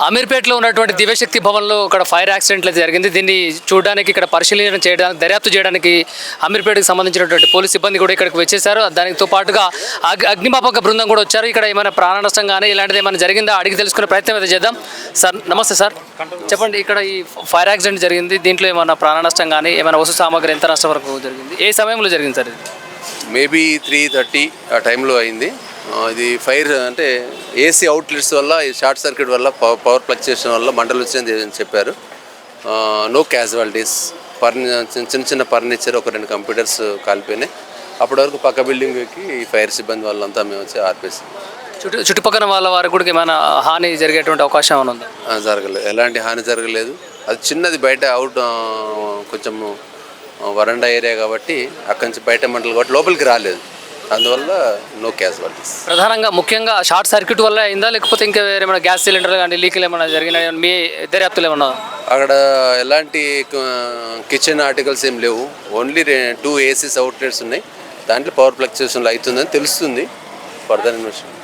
అమీర్పేటలో ఉన్నటువంటి దివ్యశక్తి భవన్లో ఇక్కడ ఫైర్ యాక్సిడెంట్ అయితే జరిగింది. దీన్ని చూడడానికి ఇక్కడ పరిశీలన చేయడానికి దర్యాప్తు చేయడానికి అమీర్పేటకు సంబంధించినటువంటి పోలీస్ సిబ్బంది కూడా ఇక్కడికి వచ్చేసారు. దానితో పాటుగా అగ్నిమాపక బృందం కూడా వచ్చారు. ఇక్కడ ఏమైనా ప్రాణ నష్టం కానీ ఇలాంటిది ఏమైనా జరిగిందా అడిగి తెలుసుకునే ప్రయత్నం అయితే చేద్దాం. సార్ నమస్తే సార్, చెప్పండి, ఇక్కడ ఈ ఫైర్ యాక్సిడెంట్ జరిగింది, దీంట్లో ఏమైనా ప్రాణ నష్టం కానీ ఏమైనా వస్తు సామాగ్రి ఎంత నష్టం వరకు జరిగింది, ఏ సమయంలో జరిగింది సార్? ఇది మేబీ 3:30 ఆ టైంలో అయింది. ఇది ఫైర్ అంటే ఏసీ అవుట్లెట్స్ వల్ల షార్ట్ సర్క్యూట్ వల్ల పవర్ ఫ్లక్చుయేషన్ వల్ల మంటలు వచ్చింది చెప్పారు. No casualties. చిన్న చిన్న ఫర్నిచర్, ఒక 2 కంప్యూటర్స్ కాలిపోయినాయి. అప్పటి వరకు పక్క బిల్డింగ్కి ఫైర్ సిబ్బంది వాళ్ళంతా మేము వచ్చి ఆర్పేసి చుట్టుపక్కల వాళ్ళ వారికి కూడా ఏమైనా హాని జరిగేటువంటి అవకాశం ఏమైనా ఉందా? జరగలేదు, ఎలాంటి హాని జరగలేదు. అది చిన్నది బయట అవుట్ కొంచెం వరండా ఏరియా కాబట్టి అక్కడి నుంచి బయట మంటలు కాబట్టి లోపలికి రాలేదు. అందువల్ల నో క్యాజువాలిటీస్. ప్రధానంగా ముఖ్యంగా షార్ట్ సర్క్యూట్ వల్ల అయిందా లేకపోతే ఇంకా వేరేమైనా గ్యాస్ సిలిండర్ కానీ లీకులు ఏమైనా జరిగినాయి మీ దర్యాప్తులు ఏమన్నా? అక్కడ ఎలాంటి కిచెన్ ఆర్టికల్స్ ఏం లేవు. ఓన్లీ 2 ఏసీస్ అవుట్లెట్స్ ఉన్నాయి. దాంట్లో పవర్ ఫ్లక్చుయేషన్లు అవుతుందని తెలుస్తుంది. Further investigation